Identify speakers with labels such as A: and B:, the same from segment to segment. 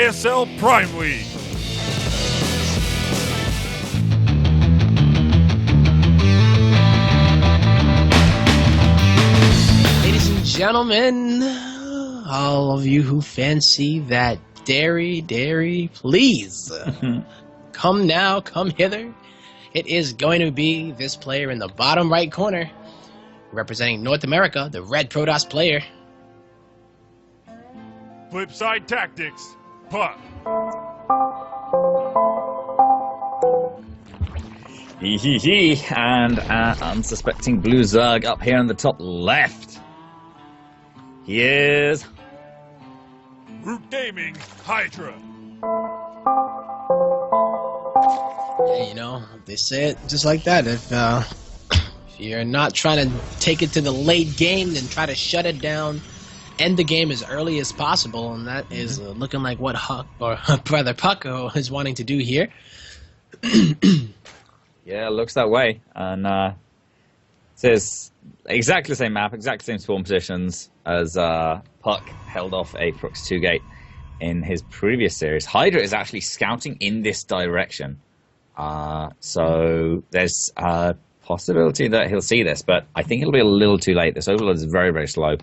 A: ASL Prime League.
B: Ladies and gentlemen, all of you who fancy that dairy, please come now, come hither. It is going to be this player in the bottom right corner, representing North America, the Red Protoss player.
A: Flipside Tactics, puCK.
C: Hee. And unsuspecting blue Zerg up here in the top left. He is
A: Root Gaming, Hydra.
B: Yeah, you know, they say it just like that. If you're not trying to take it to the late game, then try to shut it down, end the game as early as possible, and that is looking like what puCK is wanting to do here.
C: Yeah, it looks that way. And says exactly the same map, exactly the same spawn positions as puCK held off a Proxy 2 gate in his previous series. Hydra is actually scouting in this direction. So there's a possibility that he'll see this, but I think it'll be a little too late. This overload is very, very slow.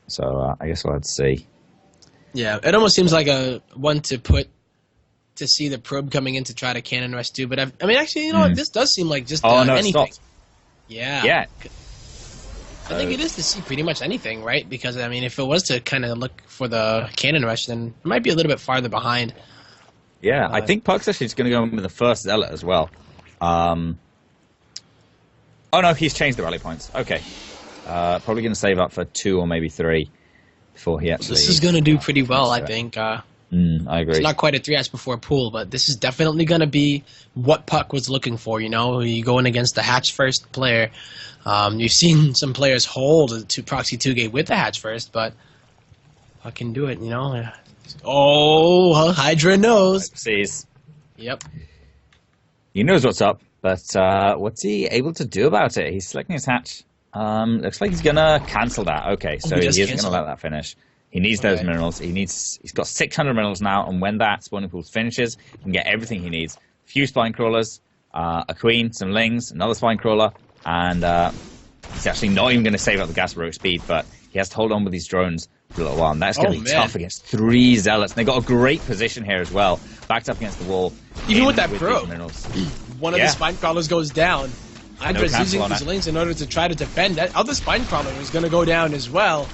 C: So I guess we'll have to see.
B: Yeah, it almost seems like a one to put to see the probe coming in to try to cannon rush too. But I mean, actually, you know what? This does seem like just anything.
C: Stop.
B: Yeah. I think it is to see pretty much anything, right? Because, I mean, if it was to kind of look for the cannon rush, then it might be a little bit farther behind.
C: Yeah, I think puCK's actually just going to go in with the first zealot as well. Oh, no, he's changed the rally points. Okay. Probably going to save up for 2 or maybe 3 before he actually...
B: This is going to do pretty well, I think.
C: I agree.
B: It's not quite a 3S before pool, but this is definitely going to be what puCK was looking for, you know? You go in against the hatch first player. You've seen some players hold to Proxy 2 gate with the hatch first, but puCK can do it, you know? Oh, Hydra knows.
C: Sees.
B: Yep.
C: He knows what's up, but what's he able to do about it? He's selecting his hatch. Looks like he's going to cancel that. Okay, so he isn't going to let that finish. He needs those minerals. He's got 600 minerals now, and when that spawning pool finishes, he can get everything he needs. A few spine crawlers, a queen, some lings, another spine crawler, and he's actually not even going to save up the gas rope speed, but he has to hold on with these drones for a little while, and that's going to be tough against 3 zealots. And they got a great position here as well, backed up against the wall.
B: Even with that probe, one of the spine crawlers goes down. Hydra's using his lings in order to try to defend. That other spine crawler is going to go down as well.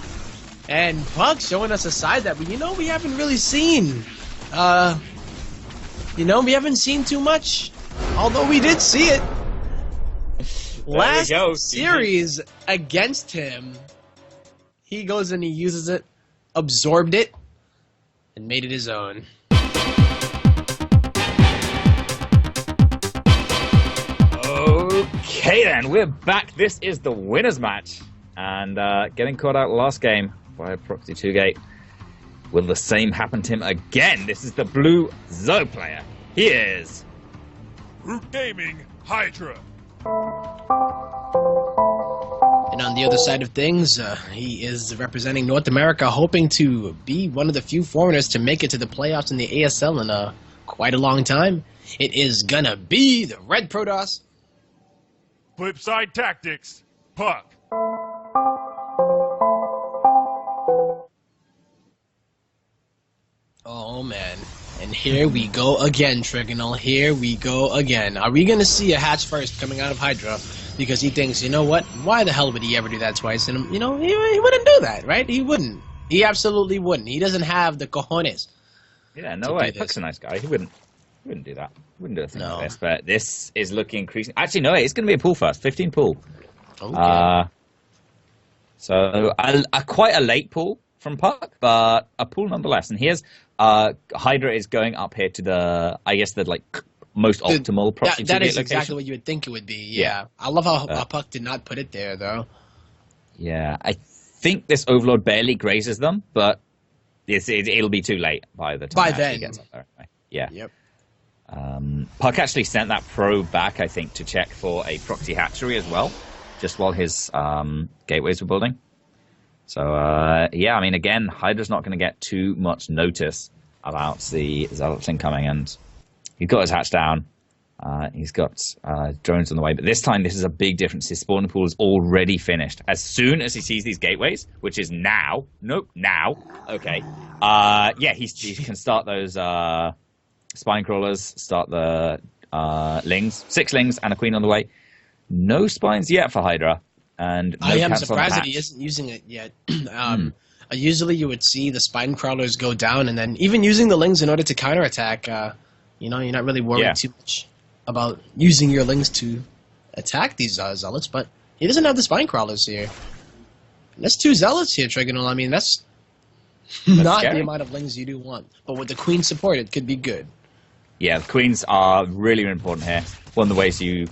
B: And puCK showing us a side that we haven't really seen. We haven't seen too much, although we did see it last series against him. He goes and he uses it, absorbed it, and made it his own.
C: Okay then, we're back. This is the winners match, and getting caught out last game by a Proxy 2 gate. Will the same happen to him again? This is the blue Zerg player. He is
A: Root Gaming, Hydra.
B: And on the other side of things, he is representing North America, hoping to be one of the few foreigners to make it to the playoffs in the ASL in quite a long time. It is gonna be the Red Protoss.
A: Flipside Tactics, puCK.
B: Oh man, and here we go again, Trigonal. Here we go again. Are we gonna see a hatch first coming out of Hydra? Because he thinks, you know what? Why the hell would he ever do that twice? And he wouldn't do that, right? He wouldn't. He absolutely wouldn't. He doesn't have the cojones.
C: Yeah, no way. puCK's a nice guy. He wouldn't do that. He wouldn't do a thing like this. But this is looking increasing. Actually, no, it's going to be a pool first. 15 pool. Okay. So quite a late pool from puCK, but a pool nonetheless. And here's Hydra is going up here to the most optimal proxy.
B: That is
C: location.
B: exactly what you would think it would be. Yeah. I love how puCK did not put it there, though.
C: Yeah, I think this overload barely grazes them, but it'll be too late by the time he gets up there. Yeah.
B: Yep.
C: puCK actually sent that probe back, I think, to check for a proxy hatchery as well, just while his gateways were building. So, yeah, I mean, again, Hydra's not going to get too much notice about the Zealots incoming, and he's got his hatch down. He's got drones on the way, but this time this is a big difference. His spawning pool is already finished. As soon as he sees these gateways, which is now, now, okay, yeah, he can start those spine crawlers, start the lings, 6 lings and a queen on the way. No spines yet for Hydra. And no
B: I am surprised that he isn't using it yet. Usually you would see the spine crawlers go down, and then even using the lings in order to counterattack, you know, you're not really worried too much about using your lings to attack these zealots, but he doesn't have the spine crawlers here. And that's 2 zealots here, Trigonal. I mean, that's not scary. The amount of lings you do want. But with the queen support, it could be good.
C: Yeah, the queens are really, really important here. One of the ways you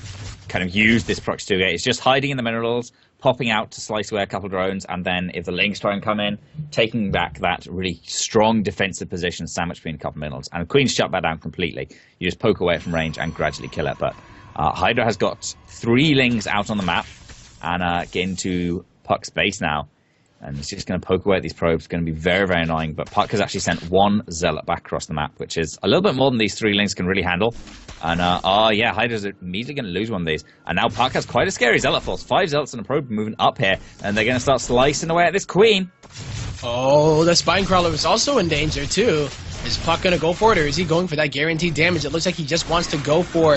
C: kind of use this proxy 2 gate is just hiding in the minerals, popping out to slice away a couple of drones, and then if the lings try and come in, taking back that really strong defensive position sandwiched between a couple of minerals. And the queens shut that down completely. You just poke away from range and gradually kill it. But Hydra has got 3 lings out on the map and get into puCK's base now. And it's just going to poke away at these probes. It's going to be very, very annoying. But puCK has actually sent 1 zealot back across the map, which is a little bit more than these 3 lings can really handle. And, yeah, Hydra's immediately going to lose one of these. And now puCK has quite a scary zealot force. 5 zealots and a probe moving up here. And they're going to start slicing away at this queen.
B: Oh, the spine crawler is also in danger, too. Is puCK going to go for it, or is he going for that guaranteed damage? It looks like he just wants to go for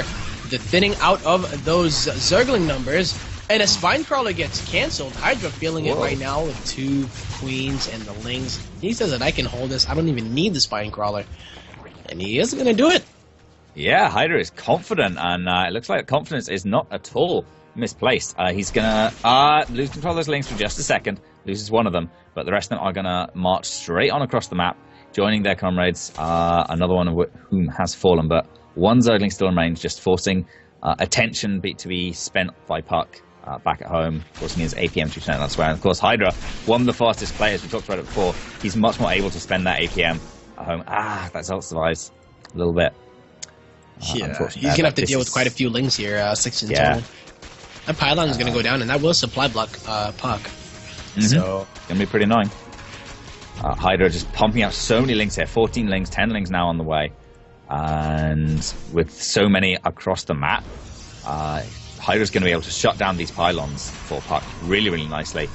B: the thinning out of those Zergling numbers. And a spine crawler gets canceled. Hydra feeling it right now with 2 queens and the lings. He says that I can hold this. I don't even need the spine crawler. And he isn't going to do it.
C: Yeah, Hydra is confident, and it looks like confidence is not at all misplaced. He's going to lose control of those lings for just a second. Loses one of them, but the rest of them are going to march straight on across the map, joining their comrades, another one of whom has fallen, but 1 Zergling still remains, just forcing attention to be spent by puCK. Back at home, forcing his APM to turn elsewhere. And of course, Hydra, one of the fastest players, we talked about it before, he's much more able to spend that APM at home. That Zealot survives a little bit.
B: Yeah, he's going to have to deal with quite a few lings here, 6 in total. That pylon is going to go down, and that will supply block puCK. So
C: it's going to be pretty annoying. Hydra just pumping out so many lings here, 14 lings, 10 lings now on the way. And with so many across the map, Hydra's going to be able to shut down these pylons for puCK really, really nicely.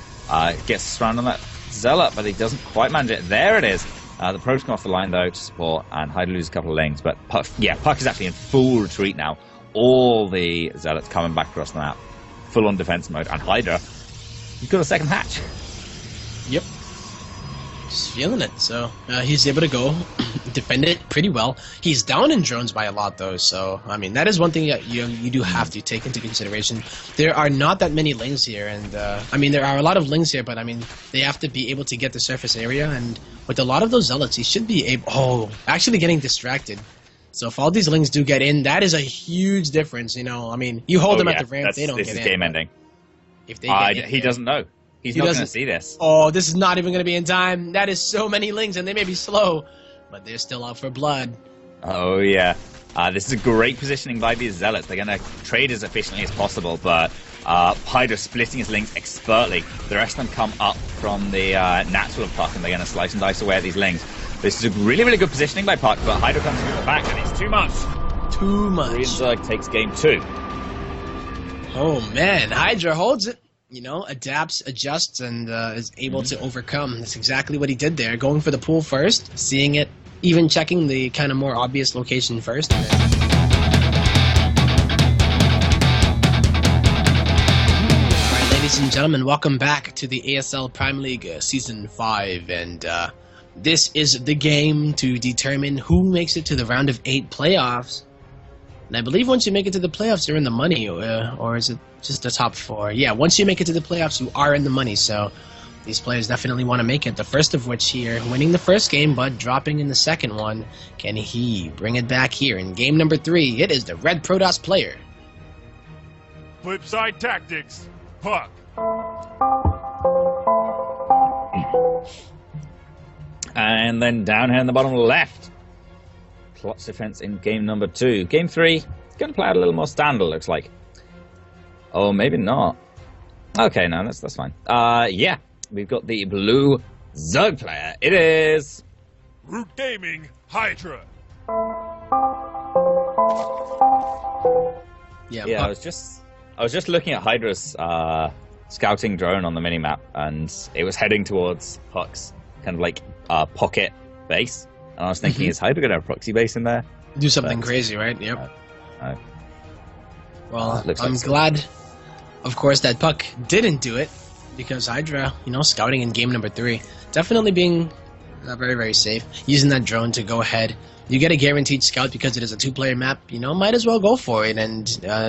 C: Gets surrounded on that zealot, but he doesn't quite manage it. There it is. The probes come off the line, though, to support, and Hydra loses a couple of lings. But puCK is actually in full retreat now. All the zealots coming back across the map. Full on defense mode. And Hydra, he's got a second hatch.
B: Yep. Just feeling it. So he's able to go defend it pretty well. He's down in drones by a lot, though. So, I mean, that is one thing that you do have to take into consideration. There are not that many lings here. And, I mean, there are a lot of lings here, but, I mean, they have to be able to get the surface area. And with a lot of those zealots, he should be able... Oh, actually getting distracted. So if all these lings do get in, that is a huge difference, you know. I mean, you hold them at the ramp, they don't get in.
C: This is game ending.
B: If they get in,
C: he doesn't know. He's not going to see this.
B: Oh, this is not even going to be in time. That is so many lings, and they may be slow, but they're still out for blood.
C: Oh, yeah. This is a great positioning by these zealots. They're going to trade as efficiently as possible, but Hydra splitting his lings expertly. The rest of them come up from the natural of puCK, and they're going to slice and dice away at these lings. This is a really, really good positioning by puCK, but Hydra comes back, and it's too much.
B: Too much.
C: Zerg takes game 2.
B: Oh, man. Hydra holds it. You know, adapts, adjusts, and is able to overcome. That's exactly what he did there. Going for the pool first, seeing it, even checking the kind of more obvious location first. All right, ladies and gentlemen, welcome back to the ASL Prime League Season 5. And this is the game to determine who makes it to the round of 8 playoffs. And I believe once you make it to the playoffs, you're in the money, or is it just the top 4? Yeah, once you make it to the playoffs, you are in the money, so these players definitely want to make it. The first of which here, winning the first game, but dropping in the second one. Can he bring it back here in game number 3? It is the Red Protoss player.
A: Flip side tactics, puCK.
C: And then down here in the bottom left, plots defense in game number 2. Game 3, it's going to play out a little more standard, looks like. Oh, maybe not. Okay, no, that's fine. Yeah, we've got the blue Zerg player. It is
A: Root Gaming Hydra.
C: Yeah, I was just looking at Hydra's scouting drone on the minimap, and it was heading towards puCK's kind of like pocket base. And I was thinking, is Hydra going to have a proxy base in there?
B: Do something crazy, right? Yep. Well, I'm glad, of course, that puCK didn't do it, because Hydra, scouting in game number 3, definitely being very, very safe. Using that drone to go ahead. You get a guaranteed scout because it is a 2-player map. Might as well go for it and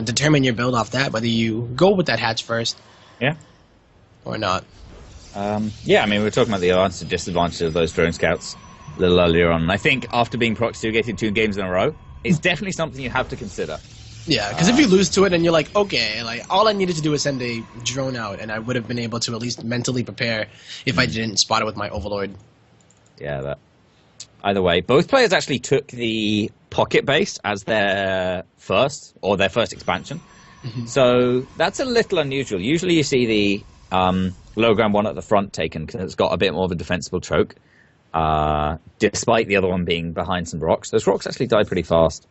B: determine your build off that, whether you go with that hatch first.
C: Yeah.
B: Or not.
C: Yeah, I mean, we were talking about the advantages and disadvantages of those drone scouts a little earlier on. And I think after being proxy gated 2 games in a row, it's definitely something you have to consider.
B: Yeah, because if you lose to it and you're like, okay, like all I needed to do was send a drone out, and I would have been able to at least mentally prepare if I didn't spot it with my Overlord.
C: Yeah, that. Either way, both players actually took the pocket base as their first expansion. So that's a little unusual. Usually you see the low ground one at the front taken because it's got a bit more of a defensible choke, despite the other one being behind some rocks. Those rocks actually die pretty fast.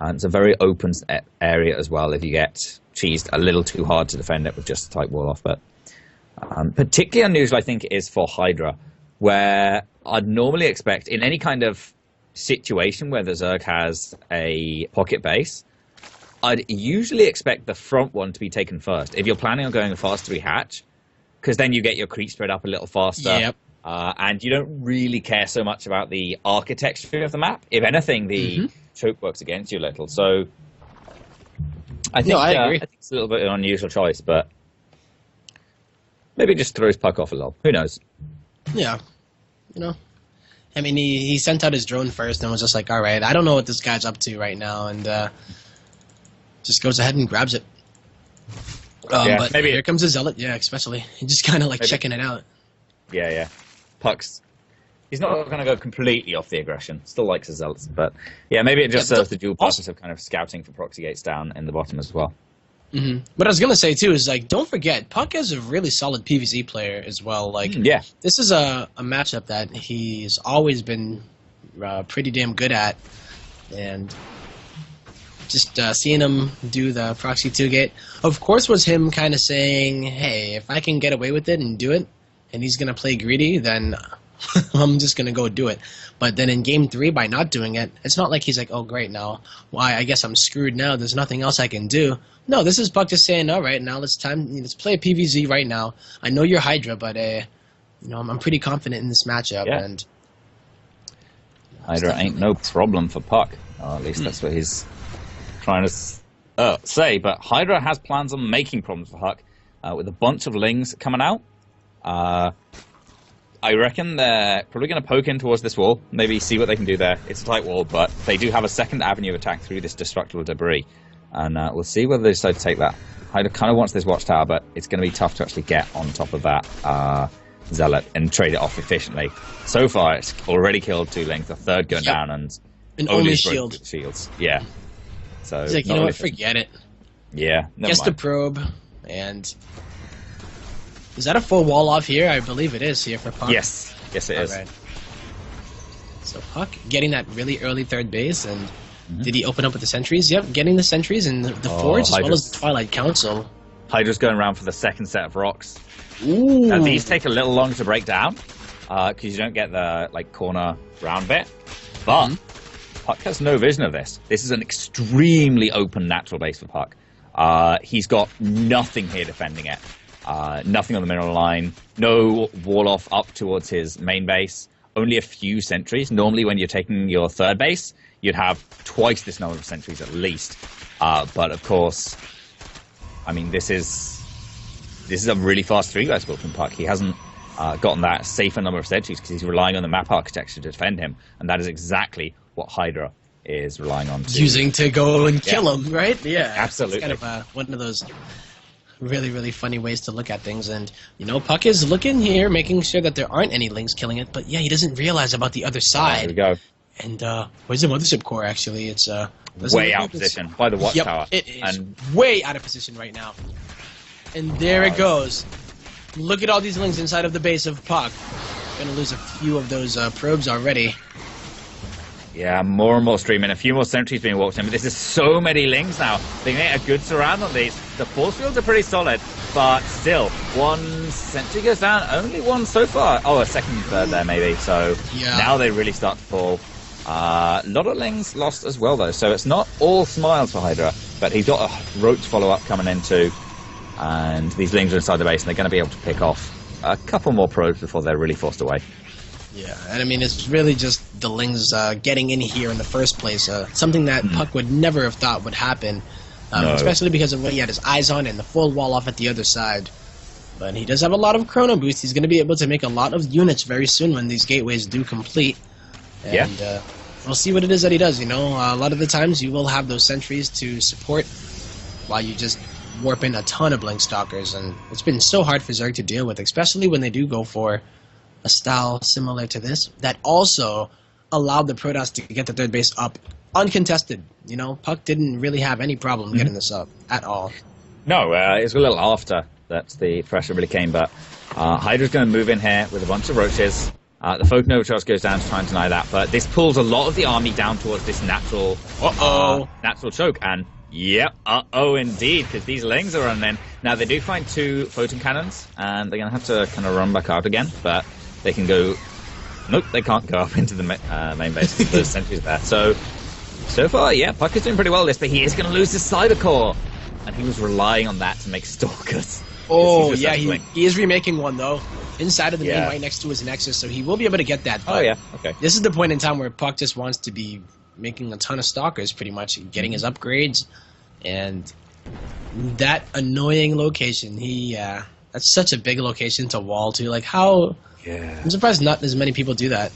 C: It's a very open area as well if you get cheesed a little too hard to defend it with just a tight wall off. But particularly unusual, I think, is for Hydra, where I'd normally expect in any kind of situation where the Zerg has a pocket base, I'd usually expect the front one to be taken first. If you're planning on going a fast 3 hatch, because then you get your creep spread up a little faster.
B: Yep.
C: And you don't really care so much about the architecture of the map. If anything, the choke works against you a little. So I think,
B: I agree.
C: I think it's a little bit of an unusual choice, but maybe it just throws puCK off a little. Who knows?
B: Yeah. I mean, he sent out his drone first and was just like, all right, I don't know what this guy's up to right now, and just goes ahead and grabs it. But maybe here comes the Zealot, especially. He's just kind of like checking it out.
C: Yeah. puCK's, he's not going to go completely off the aggression. Still likes his Zealots, but yeah, maybe it just serves the dual purpose of kind of scouting for proxy gates down in the bottom as well.
B: What I was going to say, too, is, like, don't forget, puCK is a really solid PvZ player as well. Like, this is a matchup that he's always been pretty damn good at. And just seeing him do the proxy 2-gate, of course, was him kind of saying, hey, if I can get away with it and do it, and he's going to play greedy, then I'm just going to go do it. But then in game 3, by not doing it, it's not like he's like, oh, great, now, I guess I'm screwed now. There's nothing else I can do. No, this is puCK just saying, all right, now let's play a PvZ right now. I know you're Hydra, but I'm pretty confident in this matchup.
C: Yeah.
B: And
C: Hydra ain't no problem for puCK. Or at least that's what he's trying to say. But Hydra has plans on making problems for puCK with a bunch of lings coming out. I reckon they're probably going to poke in towards this wall, maybe see what they can do there. It's a tight wall, but they do have a second avenue of attack through this destructible debris. And we'll see whether they decide to take that. Hydra kind of wants this watchtower, but it's going to be tough to actually get on top of that Zealot and trade it off efficiently. So far, it's already killed 2 lings, a third going down, and
B: only shields.
C: Yeah. So
B: he's like, you know what, forget it.
C: Yeah,
B: Gets the probe, and is that a full wall off here? I believe it is here for puCK.
C: Yes it is.
B: Right. So puCK getting that really early third base, and did he open up with the sentries? Yep, getting the sentries and the forge as well as the Twilight Council.
C: Hydra's going around for the second set of rocks.
B: Ooh.
C: Now, these take a little longer to break down because you don't get the corner round bit. But puCK has no vision of this. This is an extremely open natural base for puCK. He's got nothing here defending it. Nothing on the mineral line. No wall off up towards his main base. Only a few sentries. Normally when you're taking your third base, you'd have twice this number of sentries at least. But of course, I mean, this is a really fast 3-guys build from puCK. He hasn't gotten that safer number of sentries because he's relying on the map architecture to defend him, and that is exactly what Hydra is relying on.
B: Using to go and kill him, right? Yeah,
C: absolutely.
B: It's kind of one of those really, really funny ways to look at things. And, puCK is looking here, making sure that there aren't any lings killing it, but yeah, he doesn't realize about the other side.
C: There we go.
B: And where's the mothership core, actually? It's
C: way out of position by the watchtower.
B: Yep, it is way out of position right now. And there it goes. Look at all these lings inside of the base of puCK. Gonna lose a few of those probes already.
C: Yeah, more and more streaming. A few more sentries being walked in, but this is so many lings now. They get a good surround on these. The force fields are pretty solid, but still, one sentry goes down. Only one so far. Oh, a second and third there maybe. So now they really start to fall. A lot of lings lost as well though, so it's not all smiles for Hydra, but he's got a roach follow-up coming in too. And these lings are inside the base, and they're going to be able to pick off a couple more probes before they're really forced away.
B: Yeah, and I mean, it's really just the lings getting in here in the first place. Something that puCK would never have thought would happen, especially because of what he had his eyes on and the full wall off at the other side. But he does have a lot of chrono boost. He's going to be able to make a lot of units very soon when these gateways do complete. And we'll see what it is that he does, you know. A lot of the times you will have those sentries to support while you just warp in a ton of Blink Stalkers. And it's been so hard for Zerg to deal with, especially when they do go for a style similar to this that also allowed the Protoss to get the third base up uncontested. You know, puCK didn't really have any problem getting this up at all.
C: No, it was a little after that the pressure really came, but Hydra's going to move in here with a bunch of roaches. The Photon Overcharge goes down to try and deny that, but this pulls a lot of the army down towards this natural natural choke, and yep, indeed, because these lings are running in. Now, they do find 2 photon cannons, and they're going to have to kind of run back out again, but they can go... Nope, they can't go up into the main base. Those sentries there. So far, yeah, puCK is doing pretty well this, but he is going to lose his cyber core, and he was relying on that to make stalkers.
B: Oh, yeah, he is remaking one, though. Inside of the main, right next to his Nexus, so he will be able to get that.
C: But okay.
B: This is the point in time where puCK just wants to be making a ton of stalkers, pretty much, getting his upgrades, and that annoying location. That's such a big location to wall too. Like how? Yeah. I'm surprised not as many people do that.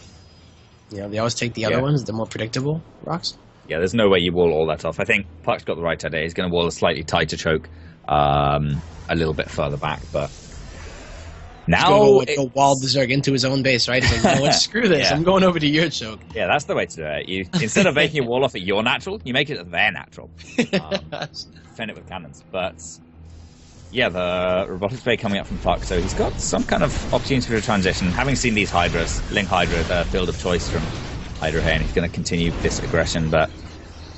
B: You know, they always take the other ones, the more predictable rocks.
C: Yeah, there's no way you wall all that off. I think puCK's got the right idea. He's going to wall a slightly tighter choke, a little bit further back, but. Now
B: go wall the Zerg into his own base, right? He's like, you know what, screw this, I'm going over to your choke.
C: Yeah, that's the way to do it. You instead of making a wall off at your natural, you make it at their natural. Defend it with cannons. But yeah, the robotics bay coming up from puCK, so he's got some kind of opportunity for a transition. Having seen these Hydras, Ling Hydra, the field of choice from Hydra here, and he's going to continue this aggression, but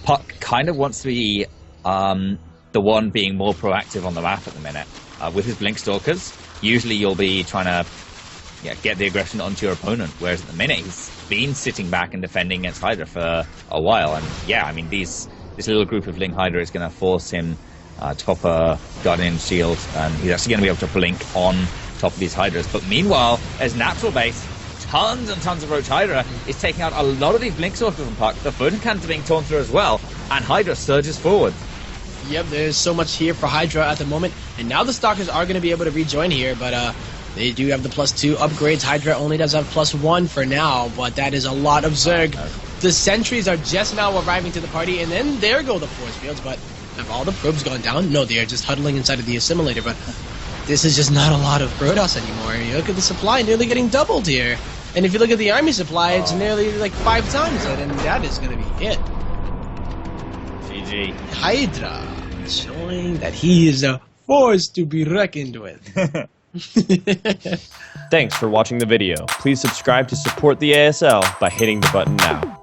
C: puCK kind of wants to be the one being more proactive on the map at the minute. With his Blink Stalkers, usually you'll be trying to get the aggression onto your opponent, whereas at the minute he's been sitting back and defending against Hydra for a while. And yeah, I mean, this little group of Ling Hydra is going to force him to pop a Guardian Shield, and he's actually going to be able to blink on top of these Hydras. But meanwhile, as natural base, tons and tons of Roach Hydra is taking out a lot of these Blink Stalkers from puCK. The Photon Cannons are being torn through as well, and Hydra surges forward.
B: Yep, there's so much here for Hydra at the moment, and now the Stalkers are going to be able to rejoin here, but they do have the +2 upgrades. Hydra only does have +1 for now, but that is a lot of Zerg. The sentries are just now arriving to the party, and then there go the force fields, but have all the probes gone down? No, they are just huddling inside of the assimilator, but this is just not a lot of Protoss anymore. You look at the supply, nearly getting doubled here. And if you look at the army supply, it's nearly like 5 times it, and that is going to be it.
C: GG.
B: Hydra showing that he is a force to be reckoned with.
D: Thanks for watching the video. Please subscribe to support the ASL by hitting the button now.